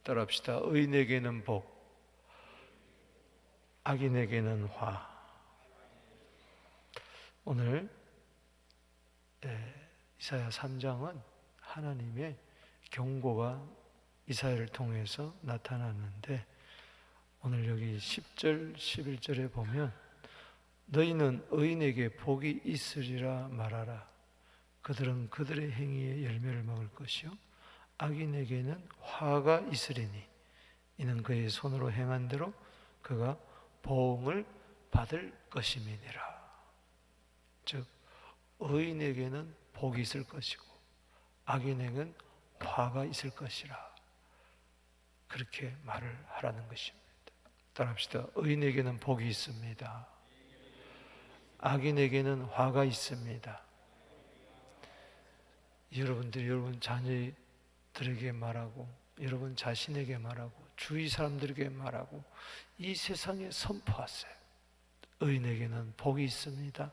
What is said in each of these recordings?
따라합시다. 의인에게는 복, 악인에게는 화. 오늘 이사야 3장은 하나님의 경고가 이사야를 통해서 나타났는데, 오늘 여기 10절, 11절에 보면 너희는 의인에게 복이 있으리라 말하라. 그들은 그들의 행위의 열매를 먹을 것이요 악인에게는 화가 있으리니 이는 그의 손으로 행한 대로 그가 보응을 받을 것임이니라. 즉 의인에게는 복이 있을 것이고 악인에게는 화가 있을 것이라, 그렇게 말을 하라는 것입니다. 따라합시다. 의인에게는 복이 있습니다. 악인에게는 화가 있습니다. 여러분들이 여러분 자녀들에게 말하고, 여러분 자신에게 말하고, 주위 사람들에게 말하고, 이 세상에 선포하세요. 의인에게는 복이 있습니다.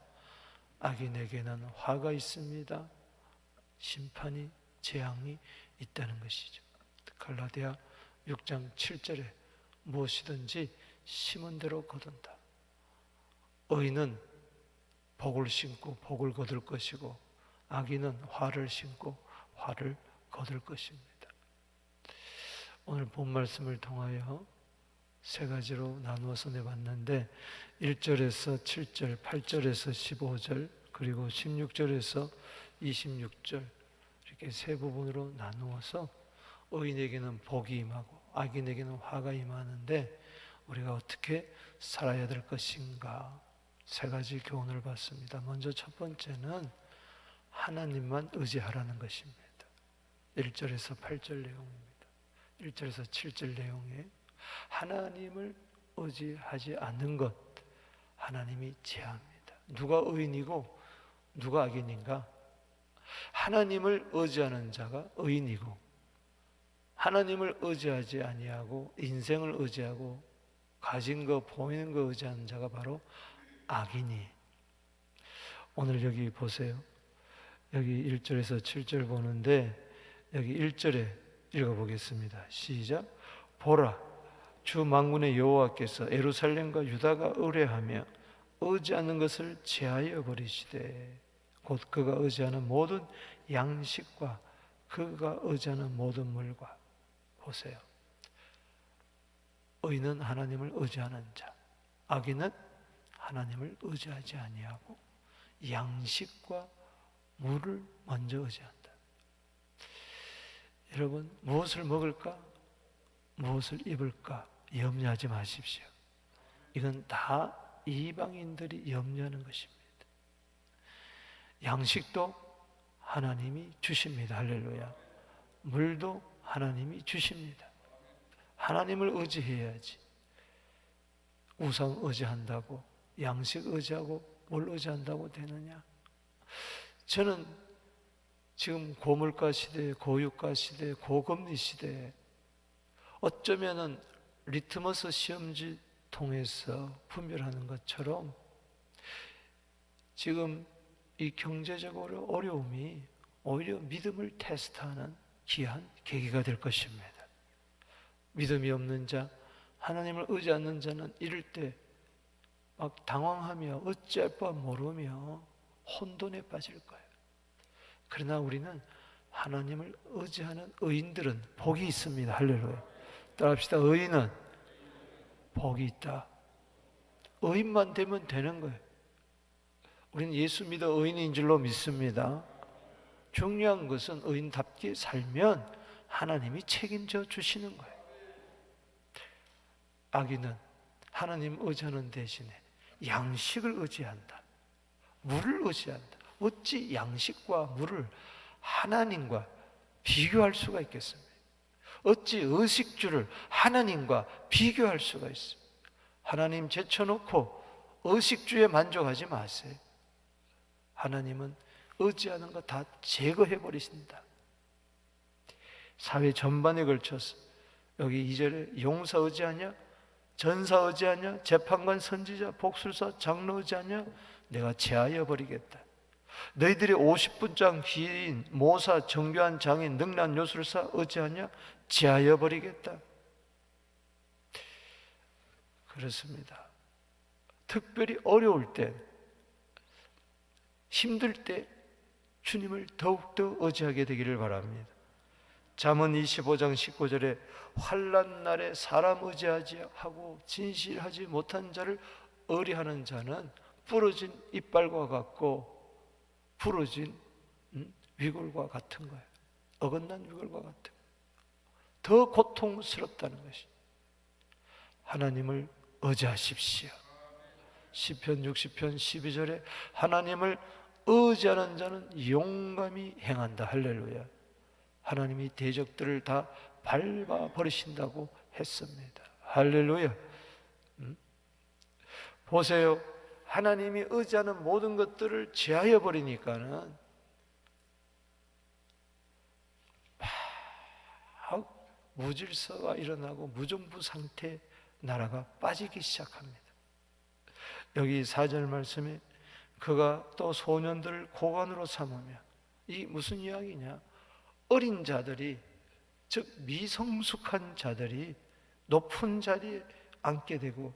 악인에게는 화가 있습니다. 심판이, 재앙이 있다는 것이죠. 갈라디아 6장 7절에 무엇이든지 심은 대로 거둔다. 의인은 복을 심고 복을 거둘 것이고 악인은 화를 심고 화를 거둘 것입니다. 오늘 본 말씀을 통하여 세 가지로 나누어서 내봤는데 1절에서 7절, 8절에서 15절, 그리고 16절에서 26절, 이렇게 세 부분으로 나누어서 의인에게는 복이 임하고 악인에게는 화가 임하는데 우리가 어떻게 살아야 될 것인가, 세 가지 교훈을 받습니다. 먼저 첫 번째는 하나님만 의지하라는 것입니다. 1절에서 8절 내용입니다. 1절에서 7절 내용에 하나님을 의지하지 않는 것, 하나님이 제한합니다. 누가 의인이고 누가 악인인가? 하나님을 의지하는 자가 의인이고, 하나님을 의지하지 아니하고 인생을 의지하고 가진 거, 보이는 거 의지하는 자가 바로 악인이. 오늘 여기 보세요. 여기 1절에서 7절 보는데 여기 1절에 읽어보겠습니다. 시작. 보라, 주 만군의 여호와께서 예루살렘과 유다가 의뢰하며 의지하는 것을 제하여 버리시되 곧 그가 의지하는 모든 양식과 그가 의지하는 모든 물과. 보세요. 의인은 하나님을 의지하는 자, 악인은 하나님을 의지하지 아니하고 양식과 물을 먼저 의지한다. 여러분, 무엇을 먹을까? 무엇을 입을까? 염려하지 마십시오. 이건 다 이방인들이 염려하는 것입니다. 양식도 하나님이 주십니다. 할렐루야. 물도 하나님이 주십니다. 하나님을 의지해야지. 우상 의지한다고, 양식 의지하고 뭘 의지한다고 되느냐? 저는 지금 고물가 시대, 고유가 시대, 고금리 시대에 어쩌면은 리트머스 시험지 통해서 분별하는 것처럼 지금 이 경제적으로 어려움이 오히려 믿음을 테스트하는 귀한 계기가 될 것입니다. 믿음이 없는 자, 하나님을 의지 않는 자는 이럴 때 막 당황하며 어찌할 바 모르며 혼돈에 빠질 거예요. 그러나 우리는 하나님을 의지하는 의인들은 복이 있습니다. 할렐루야. 따라합시다. 의인은 복이 있다. 의인만 되면 되는 거예요. 우리는 예수 믿어 의인인 줄로 믿습니다. 중요한 것은 의인답게 살면 하나님이 책임져 주시는 거예요. 악인은 하나님 의지하는 대신에 양식을 의지한다. 물을 의지한다. 어찌 양식과 물을 하나님과 비교할 수가 있겠습니까? 어찌 의식주를 하나님과 비교할 수가 있습니까? 하나님 제쳐놓고 의식주에 만족하지 마세요. 하나님은 의지하는 거 다 제거해 버리신다. 사회 전반에 걸쳐서 여기 2절에 용사 의지하냐? 전사 의지하냐? 재판관, 선지자, 복술사, 장로 의지하냐? 내가 제하여 버리겠다. 너희들이 50분장 기인, 모사, 정교한 장인, 능란 요술사 의지하냐? 제하여 버리겠다. 그렇습니다. 특별히 어려울 때, 힘들 때 주님을 더욱더 의지하게 되기를 바랍니다. 잠언 25장 19절에 환난 날에 사람 의지하지 하고 진실하지 못한 자를 의뢰하는 자는 부러진 이빨과 같고 부러진 위골과 같은 거예요. 어긋난 위골과 같은 거예요. 더 고통스럽다는 것이. 하나님을 의지하십시오. 시편 60편 12절에 하나님을 의지하는 자는 용감히 행한다. 할렐루야. 하나님이 대적들을 다 밟아 버리신다고 했습니다. 할렐루야. 보세요. 하나님이 의지하는 모든 것들을 제하여 버리니까는 막 무질서가 일어나고 무정부 상태 나라가 빠지기 시작합니다. 여기 4절 말씀에 그가 또 소년들을 고관으로 삼으며, 이 무슨 이야기냐? 어린 자들이, 즉 미성숙한 자들이 높은 자리에 앉게 되고,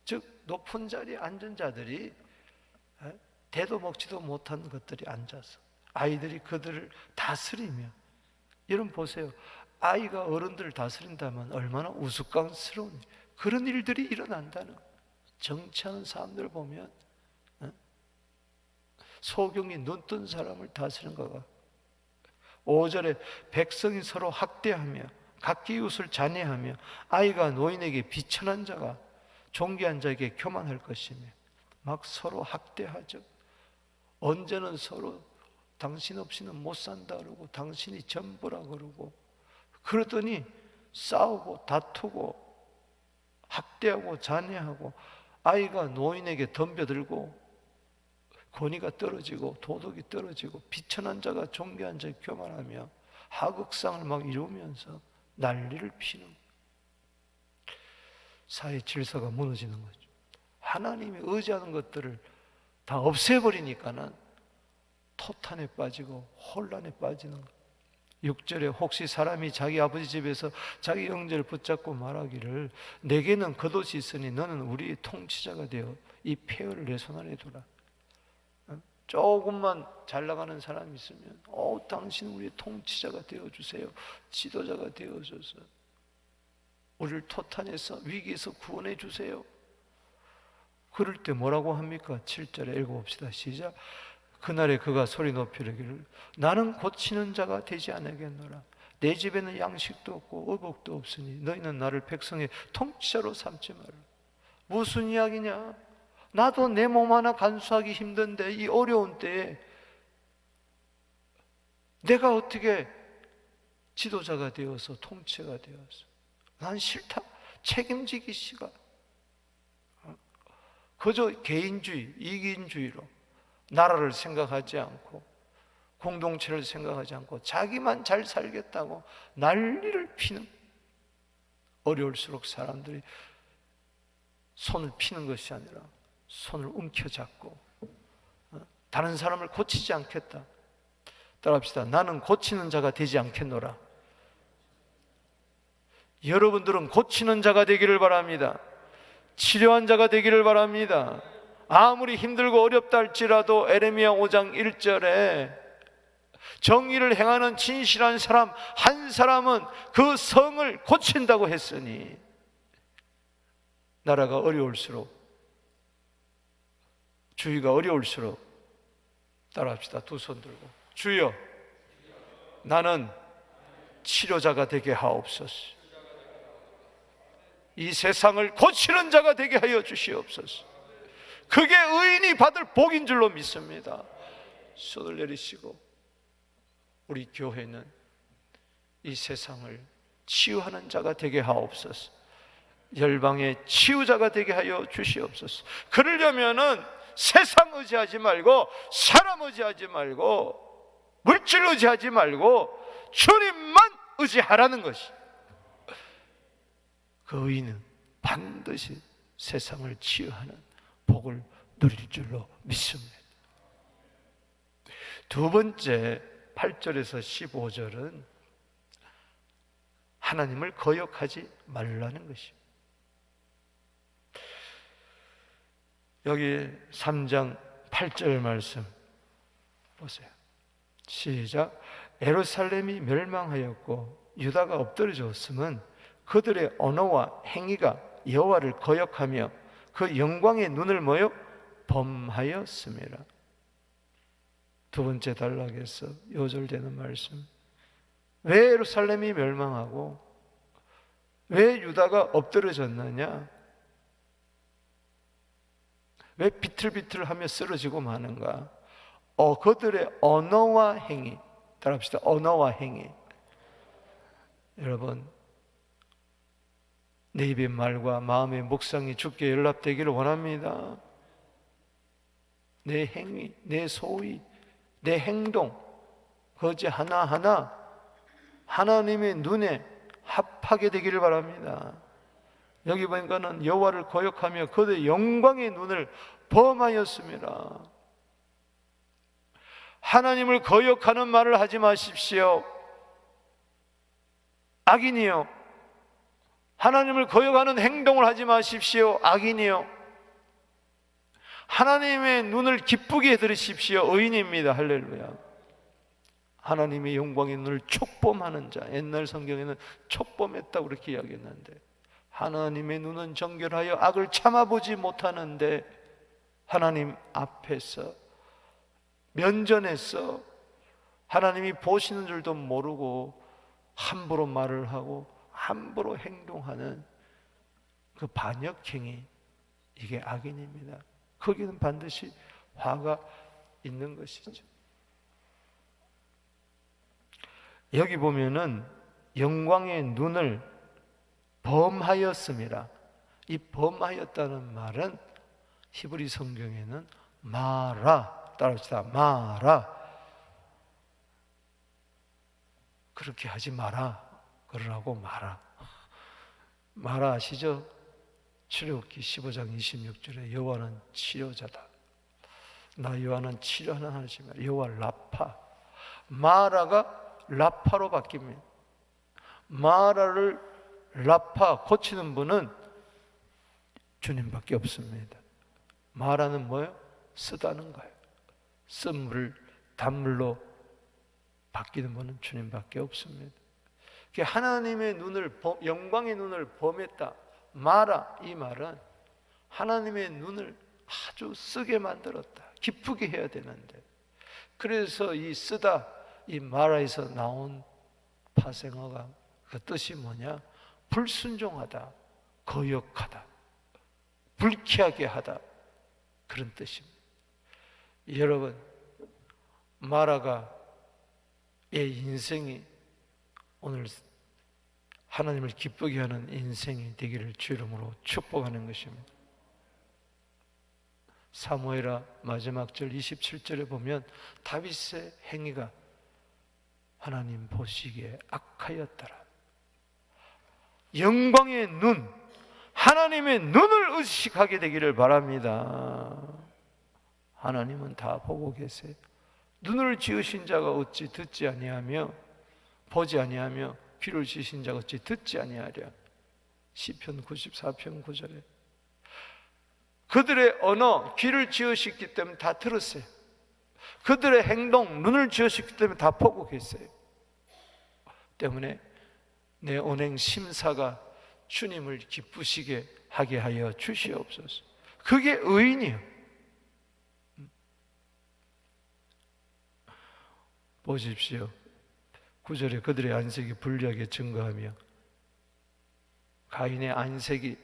즉 높은 자리에 앉은 자들이 대도 먹지도 못한 것들이 앉아서 아이들이 그들을 다스리며, 여러분 보세요. 아이가 어른들을 다스린다면 얼마나 우스꽝스러운 그런 일들이 일어난다는, 정치하는 사람들 보면 소경이 눈뜬 사람을 다스리는 거가. 5절에 백성이 서로 학대하며 각기 이웃을 잔해하며 아이가 노인에게 비천한 자가 존귀한 자에게 교만할 것이며, 막 서로 학대하죠. 언제는 서로 당신 없이는 못 산다 그러고 당신이 전부라 그러고, 그러더니 싸우고 다투고 학대하고 잔해하고 아이가 노인에게 덤벼들고 권위가 떨어지고 도덕이 떨어지고 비천한 자가 존귀한 자에 교만하며 하극상을 막 이루면서 난리를 피는, 사회 질서가 무너지는 거죠. 하나님이 의지하는 것들을 다 없애버리니까는 토탄에 빠지고 혼란에 빠지는 거예요. 6절에 혹시 사람이 자기 아버지 집에서 자기 형제를 붙잡고 말하기를 내게는 겉옷이 있으니 너는 우리의 통치자가 되어 이 폐허를 내 손 안에 두라. 조금만 잘 나가는 사람이 있으면 당신 우리의 통치자가 되어주세요, 지도자가 되어줘서 우리를 토탄에서 위기에서 구원해 주세요. 그럴 때 뭐라고 합니까? 7절에 읽어봅시다. 시작. 그날에 그가 소리 높이 이르기를 나는 고치는 자가 되지 않겠노라. 내 집에는 양식도 없고 의복도 없으니 너희는 나를 백성의 통치자로 삼지 마라. 무슨 이야기냐? 나도 내 몸 하나 간수하기 힘든데 이 어려운 때에 내가 어떻게 지도자가 되어서 통치가 되어서, 난 싫다. 책임지기 싫어. 그저 개인주의, 이기인주의로 나라를 생각하지 않고 공동체를 생각하지 않고 자기만 잘 살겠다고 난리를 피는, 어려울수록 사람들이 손을 피는 것이 아니라 손을 움켜잡고 다른 사람을 고치지 않겠다. 따라합시다. 나는 고치는 자가 되지 않겠노라. 여러분들은 고치는 자가 되기를 바랍니다. 치료한 자가 되기를 바랍니다. 아무리 힘들고 어렵다 할지라도 에레미야 5장 1절에 정의를 행하는 진실한 사람 한 사람은 그 성을 고친다고 했으니, 나라가 어려울수록, 주위가 어려울수록 따라합시다. 두 손 들고 주여 나는 치료자가 되게 하옵소서. 이 세상을 고치는 자가 되게 하여 주시옵소서. 그게 의인이 받을 복인 줄로 믿습니다. 손을 내리시고 우리 교회는 이 세상을 치유하는 자가 되게 하옵소서. 열방의 치유자가 되게 하여 주시옵소서. 그러려면은 세상 의지하지 말고 사람 의지하지 말고 물질 의지하지 말고 주님만 의지하라는 것이, 그 의인은 반드시 세상을 치유하는 복을 누릴 줄로 믿습니다. 두 번째 8절에서 15절은 하나님을 거역하지 말라는 것입니다. 여기 3장 8절 말씀 보세요. 시작. 예루살렘이 멸망하였고 유다가 엎드러졌음은 그들의 언어와 행위가 여호와를 거역하며 그 영광의 눈을 뭐요? 범하였음이라. 두 번째 단락에서 요절되는 말씀. 왜 예루살렘이 멸망하고 왜 유다가 엎드러졌느냐? 왜 비틀비틀하며 쓰러지고 마는가? 그들의 언어와 행위. 따라합시다. 언어와 행위. 여러분, 내 입의 말과 마음의 묵상이 주께 연락되기를 원합니다. 내 행위, 내 소위, 내 행동, 그것이 하나하나 하나님의 눈에 합하게 되기를 바랍니다. 여기 보니까는 여호와를 거역하며 그들의 영광의 눈을 범하였습니다. 하나님을 거역하는 말을 하지 마십시오. 악인이요. 하나님을 거역하는 행동을 하지 마십시오. 악인이요. 하나님의 눈을 기쁘게 들으십시오. 의인입니다. 할렐루야. 하나님의 영광의 눈을 촉범하는 자. 옛날 성경에는 촉범했다고 그렇게 이야기했는데, 하나님의 눈은 정결하여 악을 참아보지 못하는데 하나님 앞에서 면전에서 하나님이 보시는 줄도 모르고 함부로 말을 하고 함부로 행동하는 그 반역행위, 이게 악인입니다. 거기는 반드시 화가 있는 것이죠. 여기 보면은 영광의 눈을 범하였음이라. 이 범하였다는 말은 히브리 성경에는 마라, 따라합시다. 마라. 그렇게 하지 마라. 그러라고 마라. 마라 아시죠? 출애굽기 15장 26절에 여호와는 치료자다. 나 여호와는 치료하는 하나님이다. 여호와 라파. 마라가 라파로 바뀝니다. 마라를 라파 고치는 분은 주님밖에 없습니다. 마라는 뭐예요? 쓰다는 거예요. 쓴 물을 단물로 바뀌는 분은 주님밖에 없습니다. 하나님의 눈을, 영광의 눈을 범했다. 마라, 이 말은 하나님의 눈을 아주 쓰게 만들었다. 기쁘게 해야 되는데, 그래서 이 쓰다, 이 마라에서 나온 파생어가 그 뜻이 뭐냐? 불순종하다, 거역하다, 불쾌하게 하다, 그런 뜻입니다. 여러분, 마라가 의 인생이 오늘 하나님을 기쁘게 하는 인생이 되기를 주 이름으로 축복하는 것입니다. 사무엘하 마지막 절 27절에 보면 다윗의 행위가 하나님 보시기에 악하였더라. 영광의 눈, 하나님의 눈을 의식하게 되기를 바랍니다. 하나님은 다 보고 계세요. 눈을 지으신 자가 어찌 듣지 아니하며 보지 아니하며 귀를 지으신 자가 어찌 듣지 아니하랴. 시편 94편 9절에 그들의 언어, 귀를 지으셨기 때문에 다 들었어요. 그들의 행동, 눈을 지으셨기 때문에 다 보고 계세요. 때문에 내 언행 심사가 주님을 기쁘시게 하게 하여 주시옵소서. 그게 의인이요. 보십시오. 9절에 그들의 안색이 불리하게 증거하며, 가인의 안색이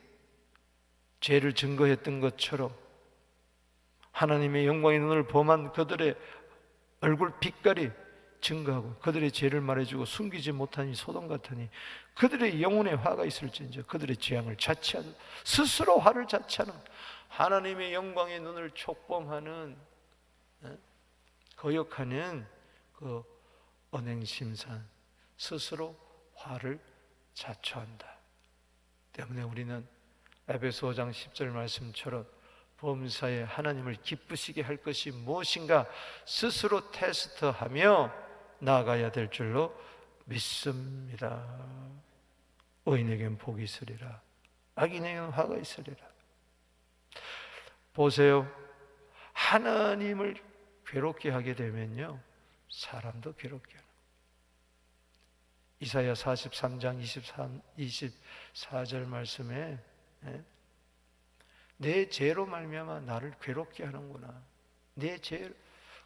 죄를 증거했던 것처럼 하나님의 영광의 눈을 범한 그들의 얼굴 빛깔이 증거하고 그들의 죄를 말해주고 숨기지 못하니 소돔 같으니 그들의 영혼에 화가 있을지언정 그들의 재앙을 자체하는, 스스로 화를 자체하는, 하나님의 영광의 눈을 촉범하는, 거역하는 그 언행심산, 스스로 화를 자초한다. 때문에 우리는 에베소 5장 10절 말씀처럼 범사에 하나님을 기쁘시게 할 것이 무엇인가 스스로 테스트하며 나아가야 될 줄로 믿습니다. 의인에겐 복이 있으리라. 악인에게는 화가 있으리라. 보세요. 하나님을 괴롭게 하게 되면요, 사람도 괴롭게 하는. 이사야 43장 24절 말씀에 내 죄로 말미암아 나를 괴롭게 하는구나. 내 죄,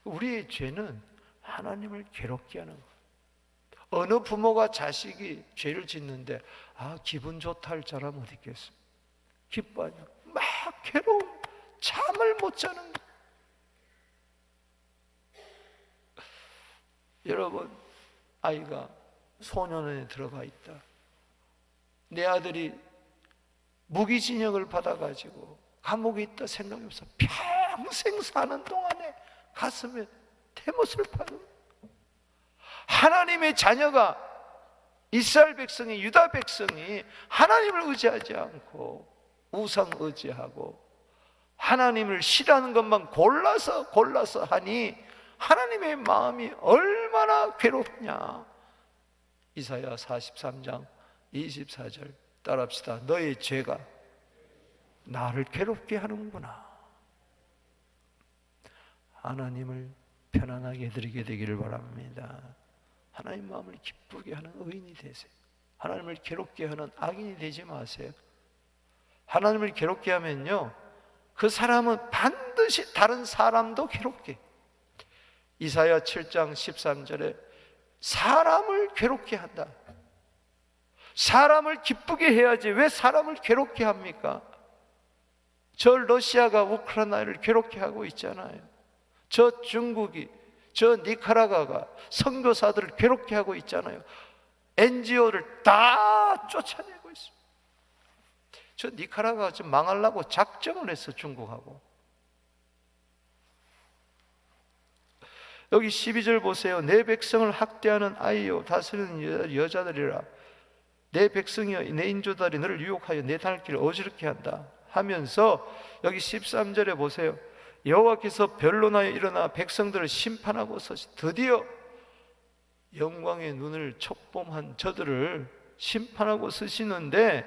우리의 죄는 하나님을 괴롭게 하는 거예요. 어느 부모가 자식이 죄를 짓는데 기분 좋다 할 사람 어디 있겠습니까? 기뻐하냐? 막 괴로움, 잠을 못 자는 거예요. 여러분, 아이가 소년원에 들어가 있다. 내 아들이 무기징역을 받아가지고 감옥에 있다 생각이 없어. 평생 사는 동안에 가슴에 대못을 박은. 하나님의 자녀가, 이스라엘 백성이, 유다 백성이 하나님을 의지하지 않고 우상 의지하고 하나님을 싫어하는 것만 골라서 하니 하나님의 마음이 얼마나 괴롭냐. 이사야 43장 24절 따라합시다. 너의 죄가 나를 괴롭게 하는구나. 하나님을 편안하게 드리게 되기를 바랍니다. 하나님 마음을 기쁘게 하는 의인이 되세요. 하나님을 괴롭게 하는 악인이 되지 마세요. 하나님을 괴롭게 하면요, 그 사람은 반드시 다른 사람도 괴롭게. 이사야 7장 13절에 사람을 괴롭게 한다. 사람을 기쁘게 해야지 왜 사람을 괴롭게 합니까? 저 러시아가 우크라이나를 괴롭게 하고 있잖아요. 저 중국이, 저 니카라과가 선교사들을 괴롭게 하고 있잖아요. NGO를 다 쫓아내고 있어요. 저 니카라과가 좀 망하려고 작정을 했어, 중국하고. 여기 12절 보세요. 내 백성을 학대하는 아이요 다스리는 여자들이라. 내 백성이여 내 인조들이 너를 유혹하여 내 달길을 어지럽게 한다 하면서 여기 13절에 보세요. 여호와께서 변론하여 일어나 백성들을 심판하고 서시. 드디어 영광의 눈을 촉범한 저들을 심판하고 서시는데,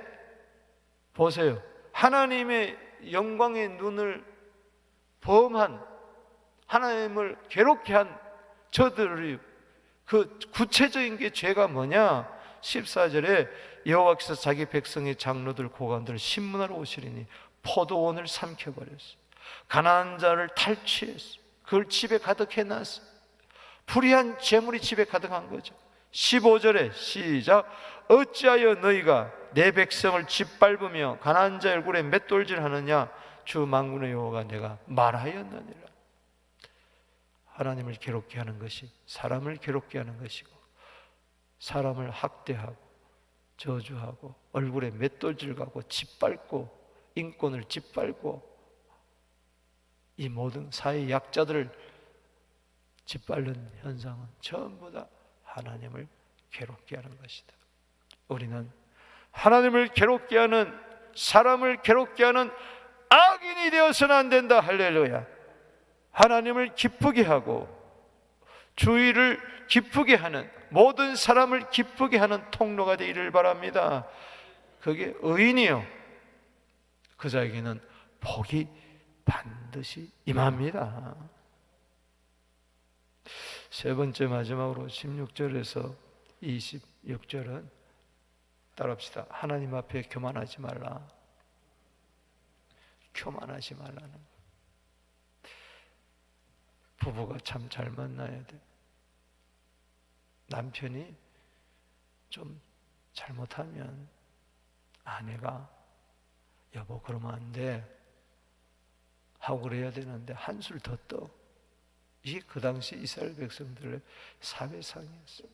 보세요. 하나님의 영광의 눈을 범한, 하나님을 괴롭게 한 저들이, 그 구체적인 게 죄가 뭐냐? 14절에 여호와께서 자기 백성의 장로들 고관들을 신문하러 오시리니 포도원을 삼켜버렸어요. 가난한 자를 탈취했어요. 그걸 집에 가득 해놨어요. 불의한 재물이 집에 가득한 거죠. 15절에 시작. 어찌하여 너희가 내 백성을 짓밟으며 가난한 자의 얼굴에 맷돌질하느냐? 주 만군의 여호와가 내가 말하였느니라. 하나님을 괴롭게 하는 것이 사람을 괴롭게 하는 것이고, 사람을 학대하고 저주하고 얼굴에 맷돌질 가고 짓밟고 인권을 짓밟고 이 모든 사회 약자들을 짓밟는 현상은 전부 다 하나님을 괴롭게 하는 것이다. 우리는 하나님을 괴롭게 하는, 사람을 괴롭게 하는 악인이 되어서는 안 된다. 할렐루야. 하나님을 기쁘게 하고 주의를 기쁘게 하는, 모든 사람을 기쁘게 하는 통로가 되기를 바랍니다. 그게 의인이요, 그 자에게는 복이 반드시 임합니다. 세 번째 마지막으로 16절에서 26절은 따라합시다. 하나님 앞에 교만하지 말라. 교만하지 말라는 거. 부부가 참 잘 만나야 돼. 남편이 좀 잘못하면 아내가 여보 그러면 안 돼 하고 그래야 되는데 한술 더 떠. 이게 그 당시 이스라엘 백성들의 사회상이었어요.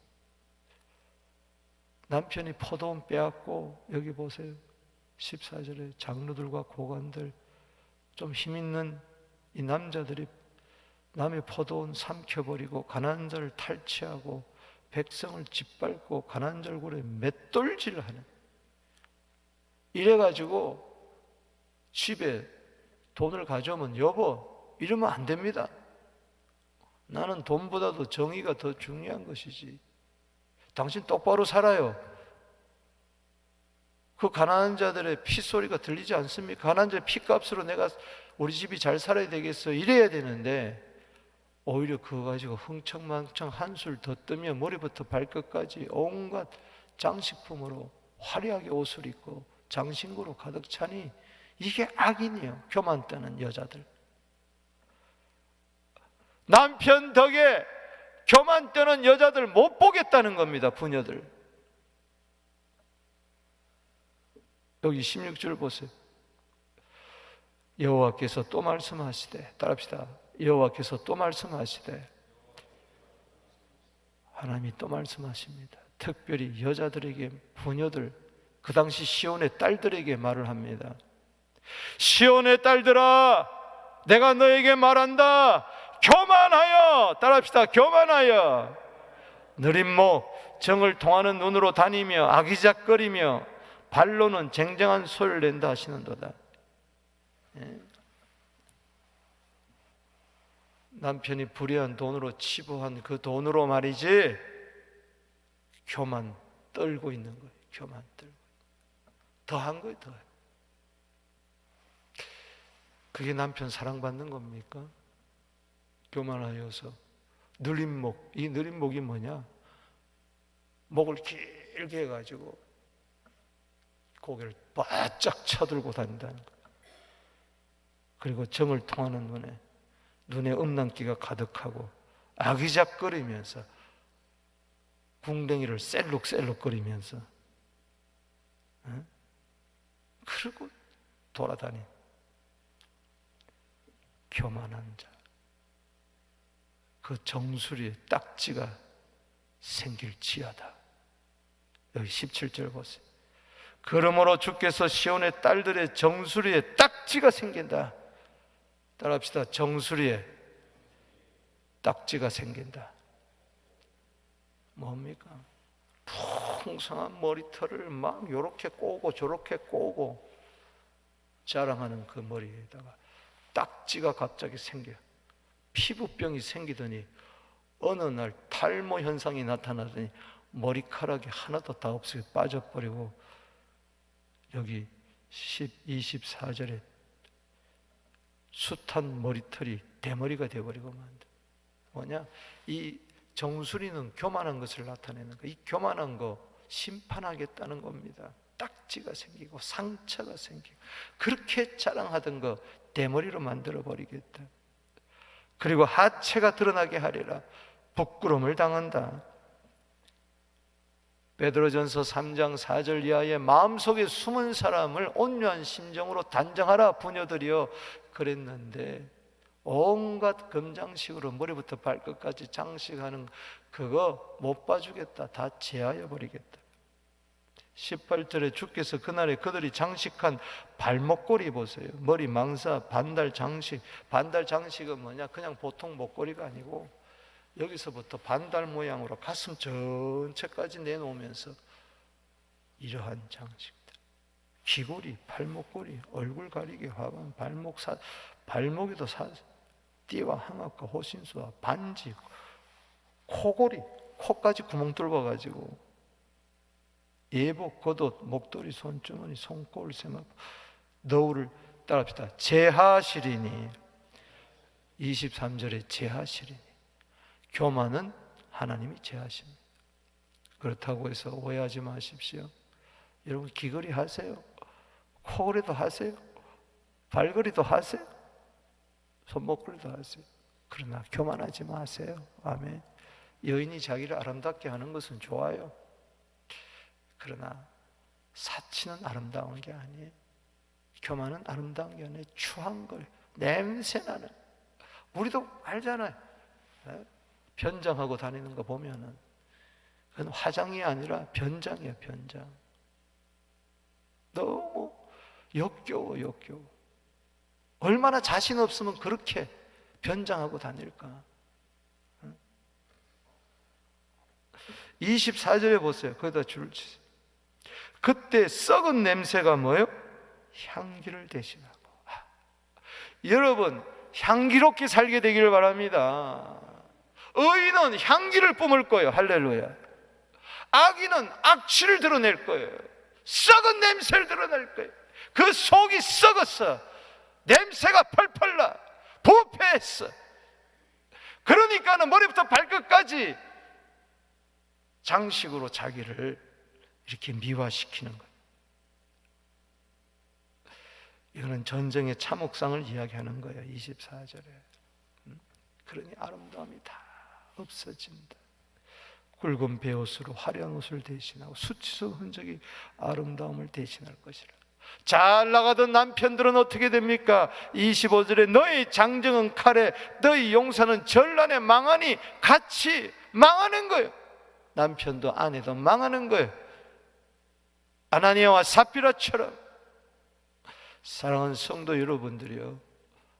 남편이 포도원 빼앗고, 여기 보세요 14절에 장로들과 고관들, 좀 힘있는 이 남자들이 남의 포도원 삼켜버리고 가난한 자를 탈취하고 백성을 짓밟고 가난한 자 얼굴에 맷돌질을 하는, 이래가지고 집에 돈을 가져오면 여보 이러면 안 됩니다. 나는 돈보다도 정의가 더 중요한 것이지. 당신 똑바로 살아요. 그 가난한 자들의 핏소리가 들리지 않습니까? 가난한 자의 핏값으로 내가 우리 집이 잘 살아야 되겠어 이래야 되는데 오히려 그거 가지고 흥청망청 한술 더 뜨며 머리부터 발끝까지 온갖 장식품으로 화려하게 옷을 입고 장신구로 가득 차니 이게 악인이에요. 교만 떠는 여자들. 남편 덕에 교만 떠는 여자들 못 보겠다는 겁니다. 부녀들. 여기 16절 보세요. 여호와께서 또 말씀하시되, 따라합시다. 여호와께서 또 말씀하시되, 하나님이 또 말씀하십니다. 특별히 여자들에게, 부녀들, 그 당시 시온의 딸들에게 말을 합니다. 시온의 딸들아, 내가 너에게 말한다. 교만하여, 따라합시다. 교만하여 느린 목, 정을 통하는 눈으로 다니며 아기작거리며 발로는 쟁쟁한 소리를 낸다 하시는도다. 남편이 불의한 돈으로 치부한 그 돈으로 말이지 교만 떨고 있는 거예요. 교만 떨고 더한 거예요. 더. 그게 남편 사랑받는 겁니까? 교만하여서 느린 목. 이 느린 목이 뭐냐? 목을 길게 해가지고 고개를 바짝 쳐들고 다닌다는 거예요. 그리고 정을 통하는 눈에 음란기가 가득하고 아기작거리면서 궁뎅이를 셀룩셀룩거리면서 그러고 돌아다니. 교만한 자. 그 정수리에 딱지가 생길지어다. 여기 17절 보세요. 그러므로 주께서 시온의 딸들의 정수리에 딱지가 생긴다. 따라합시다. 정수리에 딱지가 생긴다. 뭡니까? 풍성한 머리털을 막 요렇게 꼬고 저렇게 꼬고 자랑하는 그 머리에다가 딱지가 갑자기 생겨. 피부병이 생기더니 어느 날 탈모 현상이 나타나더니 머리카락이 하나도 다 없이 빠져버리고 여기 24절에 숱한 머리털이 대머리가 되어버리고 만다. 뭐냐? 이 정수리는 교만한 것을 나타내는 거. 이 교만한 거 심판하겠다는 겁니다. 딱지가 생기고 상처가 생기고 그렇게 자랑하던 거 대머리로 만들어버리겠다. 그리고 하체가 드러나게 하리라. 부끄러움을 당한다. 베드로전서 3장 4절 이하에 마음속에 숨은 사람을 온유한 심정으로 단정하라 부녀들이여 그랬는데 온갖 금장식으로 머리부터 발끝까지 장식하는 그거 못 봐주겠다. 다 제하여 버리겠다. 18절에 주께서 그날에 그들이 장식한 발목걸이 보세요. 머리 망사 반달 장식. 반달 장식은 뭐냐? 그냥 보통 목걸이가 아니고 여기서부터 반달 모양으로 가슴 전체까지 내놓으면서 이러한 장식들. 귀걸이, 발목걸이, 얼굴 가리개, 화관, 발목에도 띠와 항압과 호신수와 반지, 코걸이, 코까지 구멍 뚫어가지고 예복, 겉옷, 목도리, 손주머니, 손꼽을, 세마포, 너울을 따라합시다. 제하시리니 23절에 제하시리니 교만은 하나님이 제하십니다. 그렇다고 해서 오해하지 마십시오. 여러분 귀걸이 하세요. 코걸이도 하세요. 발걸이도 하세요. 손목걸이도 하세요. 그러나 교만하지 마세요. 아멘. 여인이 자기를 아름답게 하는 것은 좋아요. 그러나 사치는 아름다운 게 아니에요. 교만은 아름다운 게 아니에요. 추한 걸, 냄새나는. 우리도 알잖아요. 변장하고 다니는 거 보면은 그건 화장이 아니라 변장이에요. 변장. 너무 역겨워. 얼마나 자신 없으면 그렇게 변장하고 다닐까. 24절에 보세요. 거기다 줄을 치세요. 그때 썩은 냄새가 뭐예요? 향기를 대신하고. 여러분 향기롭게 살게 되기를 바랍니다. 의인은 향기를 뿜을 거예요. 할렐루야. 악인은 악취를 드러낼 거예요. 썩은 냄새를 드러낼 거예요. 그 속이 썩었어. 냄새가 펄펄 나. 부패했어. 그러니까는 머리부터 발끝까지 장식으로 자기를 이렇게 미화시키는 거예요. 이거는 전쟁의 참혹상을 이야기하는 거예요. 24절에. 그러니 아름다움이 다 없어진다. 굵은 베옷으로 화려한 옷을 대신하고 수치스러운 흔적이 아름다움을 대신할 것이라. 잘 나가던 남편들은 어떻게 됩니까? 25절에 너희 장정은 칼에, 너희 용사는 전란에 망하니 같이 망하는 거예요. 남편도 아내도 망하는 거예요. 아나니아와 삽비라처럼. 사랑하는 성도 여러분들이요,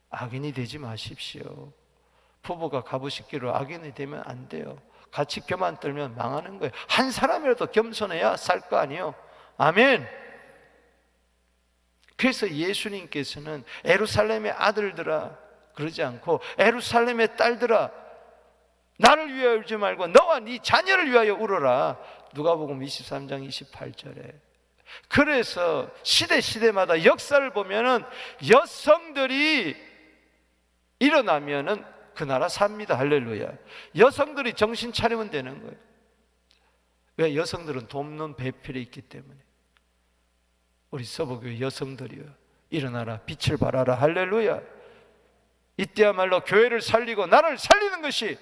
악인이 되지 마십시오. 부부가 가부식기로 악인이 되면 안 돼요. 같이 교만 떨면 망하는 거예요. 한 사람이라도 겸손해야 살 거 아니에요. 아멘. 그래서 예수님께서는 예루살렘의 아들들아 그러지 않고 예루살렘의 딸들아 나를 위하여 울지 말고 너와 네 자녀를 위하여 울어라. 누가복음 23장 28절에. 그래서 시대마다 역사를 보면은 여성들이 일어나면은 그 나라 삽니다. 할렐루야. 여성들이 정신 차리면 되는 거예요. 왜? 여성들은 돕는 배필이 있기 때문에. 우리 서부교회 여성들이요, 일어나라, 빛을 발하라. 할렐루야. 이때야말로 교회를 살리고 나라를 살리는 것이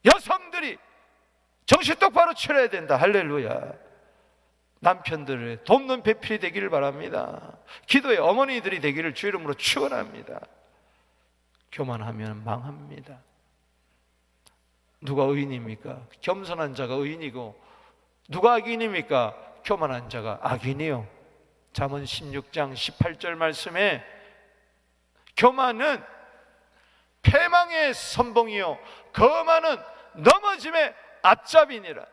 여성들이 정신 똑바로 차려야 된다. 할렐루야. 남편들을 돕는 배필이 되기를 바랍니다. 기도의 어머니들이 되기를 주 이름으로 축원합니다. 교만하면 망합니다. 누가 의인입니까? 겸손한 자가 의인이고, 누가 악인입니까? 교만한 자가 악인이요. 잠언 16장 18절 말씀에 교만은 패망의 선봉이요 거만은 넘어짐의 앞잡이니라.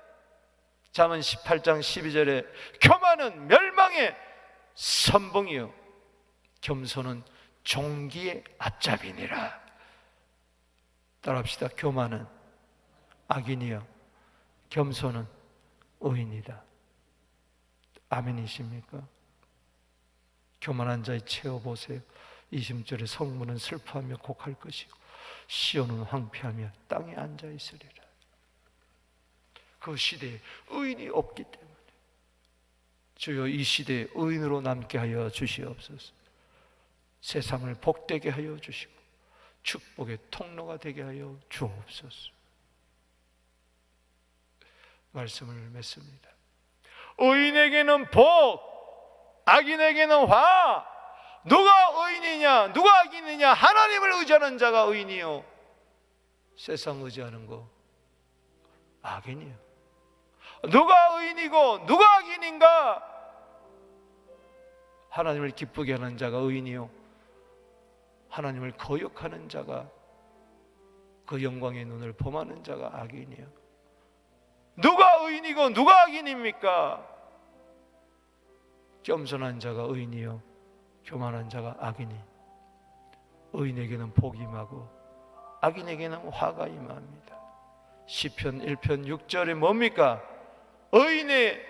잠언 18장 12절에 교만은 멸망의 선봉이요 겸손은 종기의 앞잡이니라. 따라합시다. 교만은 악인이요 겸손은 의인이다. 아멘이십니까? 교만한 자의 채워보세요. 20절에 성문은 슬퍼하며 곡할 것이고 시온은 황폐하며 땅에 앉아있으리라. 그 시대에 의인이 없기 때문에 주여 이 시대에 의인으로 남게 하여 주시옵소서. 세상을 복되게 하여 주시고 축복의 통로가 되게 하여 주옵소서. 말씀을 맺습니다. 의인에게는 복, 악인에게는 화. 누가 의인이냐 누가 악인이냐? 하나님을 의지하는 자가 의인이요 세상 의지하는 거 악인이요. 누가 의인이고 누가 악인인가? 하나님을 기쁘게 하는 자가 의인이요 하나님을 거역하는 자가, 그 영광의 눈을 범하는 자가 악인이요. 누가 의인이고 누가 악인입니까? 겸손한 자가 의인이요 교만한 자가 악이니 의인에게는 복이 임하고 악인에게는 화가 임합니다. 시편 1편 6절에 뭡니까? 의인의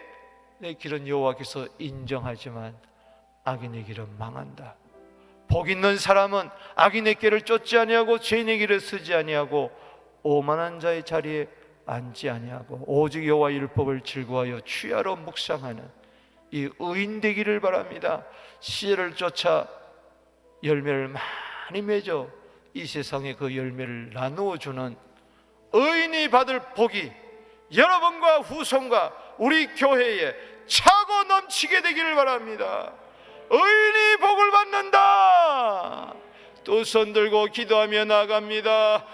길은 여호와께서 인정하지만 악인의 길은 망한다. 복 있는 사람은 악인의 길을 쫓지 아니하고 죄인의 길을 쓰지 아니하고 오만한 자의 자리에 앉지 아니하고 오직 여호와 율법을 즐거워하여 취하러 묵상하는 이 의인 되기를 바랍니다. 씨를 쫓아 열매를 많이 맺어 이 세상에 그 열매를 나누어 주는 의인이 받을 복이 여러분과 후손과 우리 교회에 차고 넘치게 되기를 바랍니다. 의인이 복을 받는다. 또 손들고 기도하며 나아갑니다.